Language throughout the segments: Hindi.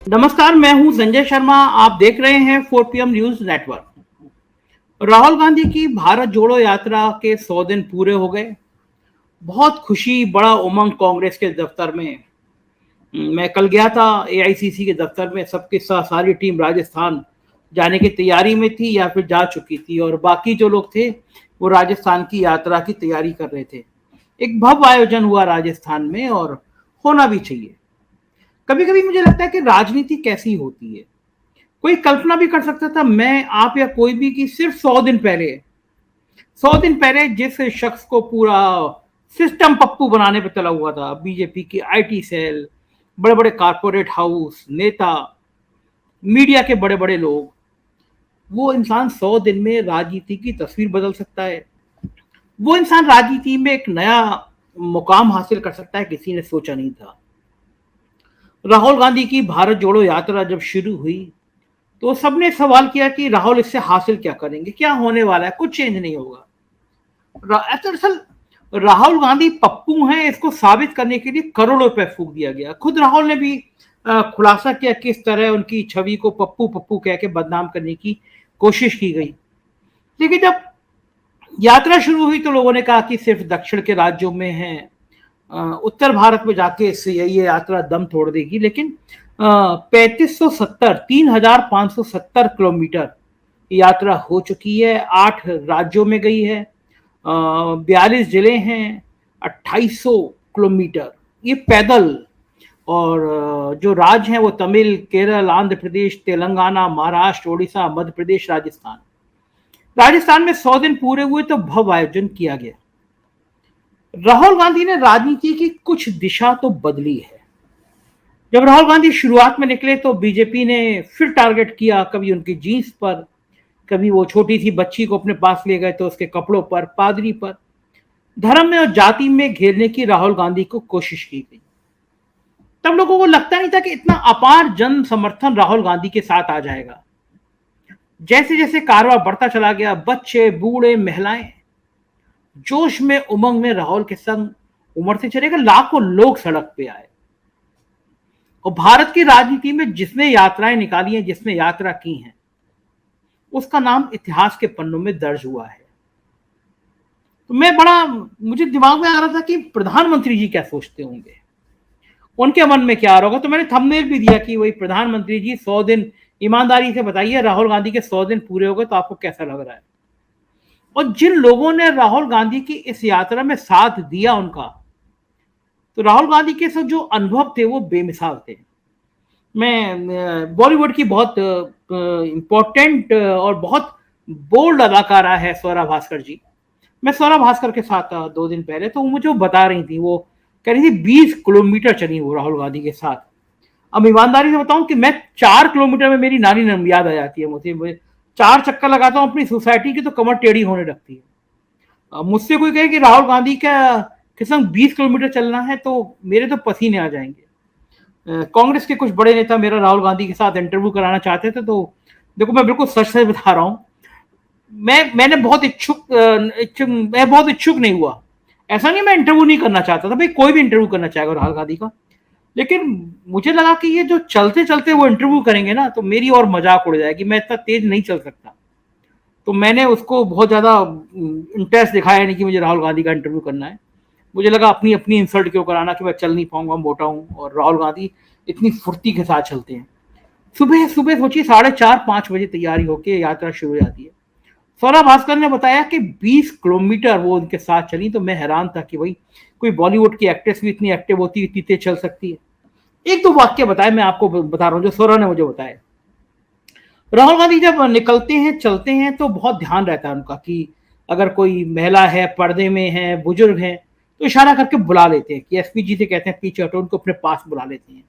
नमस्कार, मैं हूं संजय शर्मा। आप देख रहे हैं 4 PM news network. Rahul Gandhi की भारत जोड़ो यात्रा के 100 दिन पूरे हो गए। बहुत खुशी, बड़ा उमंग कांग्रेस के दफ्तर में। मैं कल गया था एआईसीसी के दफ्तर में। सबके साथ सारी टीम राजस्थान जाने की तैयारी में थी या फिर जा चुकी थी, और बाकी जो लोग थे वो राजस्थान की यात्रा की तैयारी कर रहे थे। एक भव्य आयोजन हुआ राजस्थान में, और होना भी चाहिए। कभी कभी मुझे लगता है कि राजनीति कैसी होती है। कोई कल्पना भी कर सकता था, मैं, आप या कोई भी, कि सिर्फ 100 दिन पहले जिस शख्स को पूरा सिस्टम पप्पू बनाने पे चला हुआ था, बीजेपी की आईटी सेल, बड़े बड़े कारपोरेट हाउस, नेता, मीडिया के बड़े बड़े लोग, वो इंसान 100 दिन में राजनीति की तस्वीर बदल सकता है। वो इंसान राजनीति में एक नया मुकाम हासिल कर सकता है, किसी ने सोचा नहीं था। राहुल गांधी की भारत जोड़ो यात्रा जब शुरू हुई तो सबने सवाल किया कि राहुल इससे हासिल क्या करेंगे, क्या होने वाला है, कुछ चेंज नहीं होगा। दरअसल राहुल गांधी पप्पू हैं, इसको साबित करने के लिए करोड़ों रुपए फूंक दिया गया। खुद राहुल ने भी खुलासा किया किस तरह उनकी छवि को पप्पू पप्पू कह के बदनाम करने की कोशिश की गई। लेकिन जब यात्रा शुरू हुई तो लोगों ने कहा कि सिर्फ दक्षिण के राज्यों में है, उत्तर भारत में जाके इससे ये यात्रा दम तोड़ देगी। लेकिन 3570 यात्रा हो चुकी है। 8 राज्यों में गई है, 42 जिले हैं, 2800 किलोमीटर ये पैदल। और जो राज्य हैं वो तमिल, केरल, आंध्र प्रदेश, तेलंगाना, महाराष्ट्र, उड़ीसा, मध्य प्रदेश, राजस्थान। राजस्थान में 100 दिन पूरे हुए तो भव्य आयोजन किया गया। राहुल गांधी ने राजनीति की कुछ दिशा तो बदली है। जब राहुल गांधी शुरुआत में निकले तो बीजेपी ने फिर टारगेट किया, कभी उनकी जीन्स पर, कभी वो छोटी सी बच्ची को अपने पास ले गए तो उसके कपड़ों पर, पादरी पर। धर्म में और जाति में घेरने की राहुल गांधी को कोशिश की गई। तब लोगों को लगता नहीं था कि इतना अपार जन समर्थन राहुल गांधी के साथ आ जाएगा। जैसे जैसे कारवां बढ़ता चला गया, बच्चे, बूढ़े, महिलाएं जोश में, उमंग में राहुल के संग उमड़ते चले गए। लाखों लोग सड़क पे आए। और भारत की राजनीति में जिसने यात्राएं निकाली हैं, जिसने यात्रा की हैं, उसका नाम इतिहास के पन्नों में दर्ज हुआ है। तो मुझे दिमाग में आ रहा था कि प्रधानमंत्री जी क्या सोचते होंगे, उनके मन में क्या आ रहा होगा। तो मैंने थंबनेल भी दिया कि वही प्रधानमंत्री जी 100 दिन, ईमानदारी से बताइए राहुल गांधी के 100 दिन पूरे हो गए तो आपको कैसा लग रहा है। और जिन लोगों ने राहुल गांधी की इस यात्रा में साथ दिया उनका, तो राहुल गांधी के साथ जो अनुभव थे वो बेमिसाल थे। मैं बॉलीवुड की बहुत इंपॉर्टेंट और बहुत बोल्ड अदाकारा है स्वरा भास्कर जी। मैं स्वरा भास्कर के साथ था 2 दिन पहले, तो मुझे वो बता रही थी, वो कह रही थी 20 किलोमीटर चली वो राहुल गांधी के साथ। अब ईमानदारी से बताऊं कि मैं 4 किलोमीटर में मेरी नानी नाम याद आ जाती है। मुझे 4 चक्कर लगाता हूँ अपनी सोसाइटी की तो कमर टेढ़ी होने लगती है। मुझसे कोई कहे कि राहुल गांधी का के संग 20 किलोमीटर चलना है तो मेरे तो पसीने आ जाएंगे। कांग्रेस के कुछ बड़े नेता मेरा राहुल गांधी के साथ इंटरव्यू कराना चाहते थे, तो देखो मैं बिल्कुल सच से बता रहा हूँ, मैं बहुत इच्छुक नहीं हुआ। ऐसा नहीं मैं इंटरव्यू नहीं करना चाहता था, भाई कोई भी इंटरव्यू करना चाहेगा राहुल गांधी का। लेकिन मुझे लगा कि ये जो चलते चलते वो इंटरव्यू करेंगे ना, तो मेरी और मजाक उड़ जाएगी, मैं इतना तेज नहीं चल सकता। तो मैंने उसको बहुत ज्यादा इंटरेस्ट दिखाया नहीं कि मुझे राहुल गांधी का इंटरव्यू करना है। मुझे लगा अपनी अपनी इंसल्ट क्यों कराना कि मैं चल नहीं पाऊंगा, मोटा हूं, और राहुल गांधी इतनी फुर्ती के साथ चलते हैं। सुबह सुबह सोचिए 4:30-5 बजे तैयारी होकर यात्रा शुरू हो जाती है। स्वरा भास्कर ने बताया कि 20 किलोमीटर वो उनके साथ चली, तो मैं हैरान था कि भाई कोई बॉलीवुड की एक्ट्रेस भी इतनी एक्टिव होती है, इतनी तेज चल सकती है। एक दो वाक्य बताए, मैं आपको बता रहा हूँ जो स्वरा ने मुझे बताया। राहुल गांधी जब निकलते हैं, चलते हैं, तो बहुत ध्यान रहता है उनका कि अगर कोई महिला है, पर्दे में है, बुजुर्ग है, तो इशारा करके बुला लेते हैं कि एसपी जी से कहते हैं पीछे हटो, उनको अपने पास बुला लेते हैं।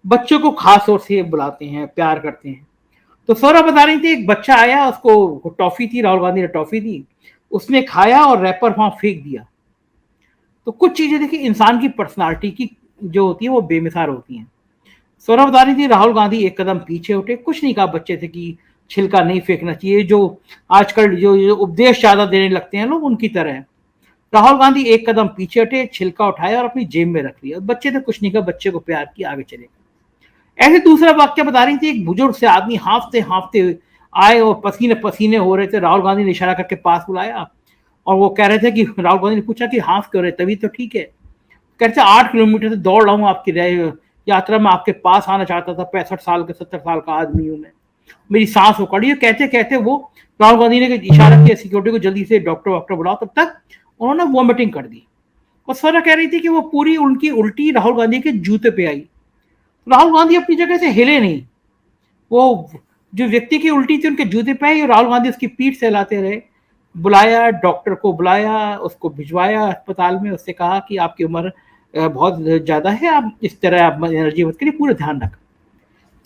बच्चों को खास तौर से बुलाते हैं, प्यार करते हैं। तो सौरभ बता रही थी, एक बच्चा आया, उसको टॉफी थी, राहुल गांधी ने टॉफी दी, उसने खाया और रैपर वहां फेंक दिया। तो कुछ चीजें देखिए, इंसान की पर्सनालिटी की जो होती है वो बेमिसाल होती हैं। सौरभ बता रही थी राहुल गांधी एक कदम पीछे उठे, कुछ नहीं कहा बच्चे से कि छिलका नहीं फेंकना चाहिए, जो आजकल जो उपदेश ज्यादा देने लगते हैं लोग, उनकी तरह। राहुल गांधी एक कदम पीछे हटे, छिलका उठाया और अपनी जेब में रख लिया। बच्चे ने कुछ नहीं कहा, बच्चे को प्यार किया, आगे चले गए। ऐसे दूसरा वाक्य बता रही थी, एक बुजुर्ग से आदमी हाफते हाफते आए और पसीने पसीने हो रहे थे, राहुल गांधी ने इशारा करके पास बुलाया और वो कह रहे थे कि राहुल गांधी ने पूछा कि हाफ क्यों रहे, तभी तो ठीक है। कह रहे थे 8 किलोमीटर से दौड़ रहा हूँ आपकी यात्रा में, आपके पास आना चाहता था, 65 साल के 70 साल का आदमी हूं मैं, मेरी सांस उखड़ी है। कहते कहते वो राहुल गांधी ने इशारा किया सिक्योरिटी को, जल्दी से डॉक्टर बुलाओ। तब तक उन्होंने वॉमिटिंग कर दी और स्वरा कह रही थी कि वो पूरी उनकी उल्टी राहुल गांधी के जूते पे आई। राहुल गांधी अपनी जगह से हिले नहीं, वो जो व्यक्ति की उल्टी थी उनके जूते पे आई और राहुल गांधी उसकी पीठ से हिलाते रहे। बुलाया, डॉक्टर को बुलाया, उसको भिजवाया अस्पताल में, उससे कहा कि आपकी उम्र बहुत ज्यादा है, आप इस तरह आप एनर्जी मत करिए, पूरा ध्यान रखें।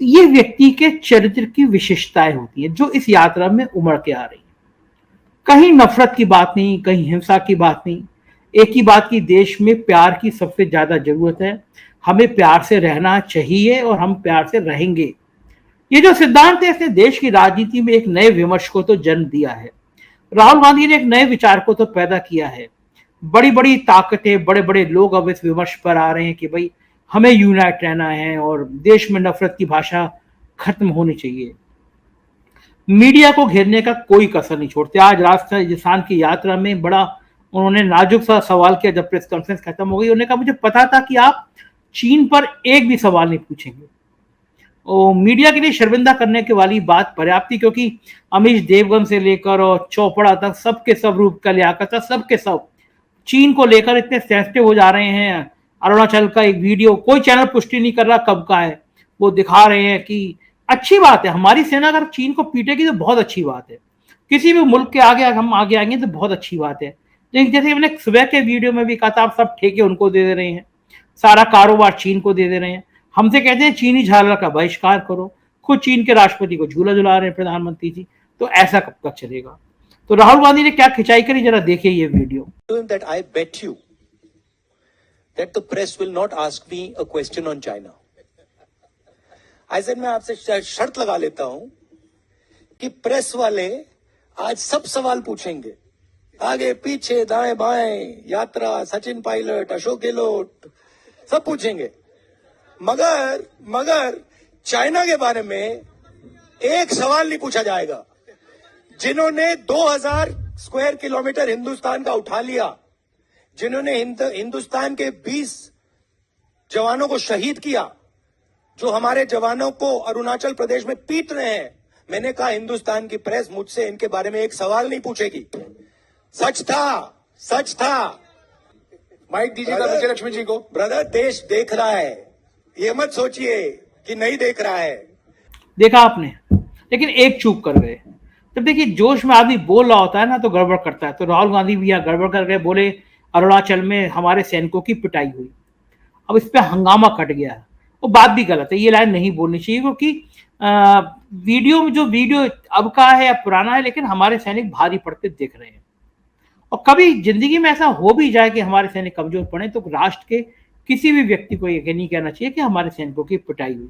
तो ये व्यक्ति के चरित्र की विशेषताएं होती हैं जो इस यात्रा में उमड़ के आ रही है। कहीं नफरत की बात नहीं, कहीं हिंसा की बात नहीं, एक ही बात की देश में प्यार की सबसे ज्यादा जरूरत है, हमें प्यार से रहना चाहिए और हम प्यार से रहेंगे। ये जो सिद्धांत है इसने देश की राजनीति में एक नए विमर्श को तो जन्म दिया है। राहुल गांधी ने एक नए विचार को तो पैदा किया है। बड़ी बड़ी ताकतें, बड़े बड़े लोग अब इस विमर्श पर आ रहे हैं कि भाई हमें यूनाइट रहना है और देश में नफरत की भाषा खत्म होनी चाहिए। मीडिया को घेरने का कोई कसर नहीं छोड़ते। आज राजस्थान की यात्रा में बड़ा उन्होंने नाजुक सा सवाल किया जब प्रेस कॉन्फ्रेंस खत्म हो गई। उन्होंने कहा मुझे पता था कि आप चीन पर एक भी सवाल नहीं पूछेंगे। और मीडिया के लिए शर्मिंदा करने के वाली बात पर्याप्त थी, क्योंकि अमीश देवगन से लेकर और चोपड़ा तक सबके सब, रूप का लियाकत तक सबके सब चीन को लेकर इतने सेंसिटिव हो जा रहे हैं। अरुणाचल का एक वीडियो कोई चैनल पुष्टि नहीं कर रहा कब का है, वो दिखा रहे हैं कि अच्छी बात है, हमारी सेना अगर चीन को पीटेगी तो बहुत अच्छी बात है, किसी भी मुल्क के आगे हम आगे आएंगे तो बहुत अच्छी बात है। लेकिन जैसे मैंने सुबह के वीडियो में भी कहा था, आप सब ठेके उनको दे रहे हैं, सारा कारोबार चीन को दे रहे हैं। हमसे कहते हैं चीनी झालर का बहिष्कार करो, खुद चीन के राष्ट्रपति को झूला झुला रहे हैं प्रधानमंत्री जी, तो ऐसा कब तक चलेगा। तो राहुल गांधी ने क्या खिंचाई करी, जरा देखिए ये video. That I bet you that the press will not ask me a question on China. I said मैं आपसे शर्त लगा लेता हूं कि प्रेस वाले आज सब सवाल पूछेंगे, आगे पीछे दाएं बाएं, यात्रा, सचिन पायलट, अशोक गहलोत, सब पूछेंगे, मगर चाइना के बारे में एक सवाल नहीं पूछा जाएगा। जिन्होंने 2000 स्क्वायर किलोमीटर हिंदुस्तान का उठा लिया, जिन्होंने हिंदुस्तान के 20 जवानों को शहीद किया, जो हमारे जवानों को अरुणाचल प्रदेश में पीट रहे हैं, मैंने कहा हिंदुस्तान की प्रेस मुझसे इनके बारे में एक सवाल नहीं पूछेगी। सच था। माइक दीजिएगा विजय लक्ष्मी जी को। ब्रदर, देश देख रहा है, ये मत सोचिए कि नहीं देख रहा है। देखा आपने, लेकिन एक चूक कर गए। जब देखिए जोश में आदमी बोल रहा होता है ना तो गड़बड़ करता है। तो राहुल गांधी भी यहाँ गड़बड़ कर गए, बोले अरुणाचल में हमारे सैनिकों की पिटाई हुई। अब इस पे हंगामा कट गया है। वो बात भी गलत है, ये लाइन नहीं बोलनी चाहिए, क्योंकि वीडियो में जो वीडियो अब का है या पुराना है, लेकिन हमारे सैनिक भारी पड़ते दिख रहे हैं। और कभी जिंदगी में ऐसा हो भी जाए कि हमारे सैनिक कमजोर पड़े, तो राष्ट्र के किसी भी व्यक्ति को ये नहीं कहना चाहिए कि हमारे सैनिकों की पिटाई हुई।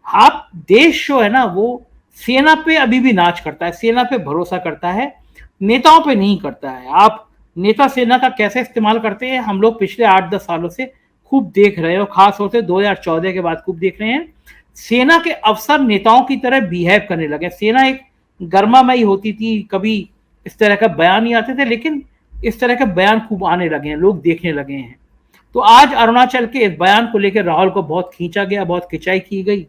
आप देश जो है ना, वो सेना पे अभी भी नाच करता है, सेना पे भरोसा करता है, नेताओं पे नहीं करता है। आप नेता सेना का कैसे इस्तेमाल करते हैं हम लोग पिछले 8-10 सालों से खूब देख रहे हैं, और खासतौर से 2014 के बाद खूब देख रहे हैं। सेना के अफसर नेताओं की तरह बिहेव करने लगे। सेना एक गर्मामयी होती थी, कभी इस तरह का बयान नहीं आते थे, लेकिन इस तरह के बयान खूब आने लगे हैं, लोग देखने लगे हैं। तो आज अरुणाचल के इस बयान को लेकर राहुल को बहुत खींचा गया, बहुत खिंचाई की गई,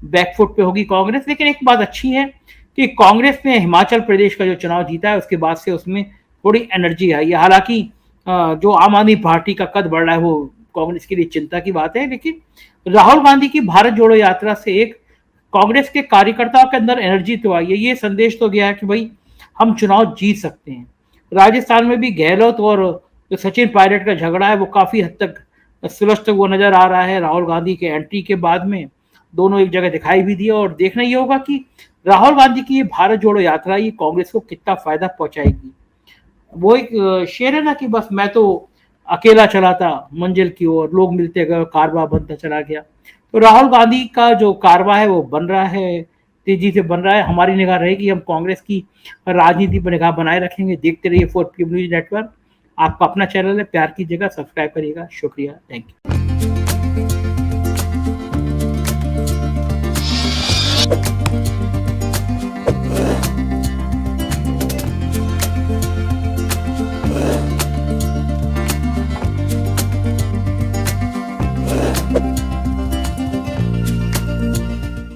बैकफुट पे होगी कांग्रेस। लेकिन एक बात अच्छी है कि कांग्रेस ने हिमाचल प्रदेश का जो चुनाव जीता है उसके बाद से उसमें थोड़ी एनर्जी आई है। हालांकि जो आम आदमी पार्टी का कद बढ़ रहा है वो कांग्रेस के लिए चिंता की बात है, लेकिन राहुल गांधी की भारत जोड़ो यात्रा से एक कांग्रेस के कार्यकर्ताओं के अंदर एनर्जी तो आई है। ये संदेश तो गया है कि भाई हम चुनाव जीत सकते हैं। राजस्थान में भी गहलोत और जो सचिन पायलट का झगड़ा है वो काफी हद तक सुलझता हुआ नजर आ रहा है। राहुल गांधी के एंट्री के बाद में दोनों एक जगह दिखाई भी दिया, और देखना ये होगा कि राहुल गांधी की ये भारत जोड़ो यात्रा ये कांग्रेस को कितना फायदा पहुंचाएगी। वो एक शेर है ना कि बस मैं तो अकेला चला था मंजिल की ओर, लोग मिलते गए, कारवा बनता चला गया। तो राहुल गांधी का जो कारवा है वो बन रहा है, तेजी से बन रहा है। हमारी निगाह रहेगी, हम कांग्रेस की राजनीति पर निगाह बनाए रखेंगे। देखते रहिए 4PM न्यूज नेटवर्क। आपका अपना चैनल है, प्यार कीजिएगा, सब्सक्राइब करिएगा। शुक्रिया, थैंक यू।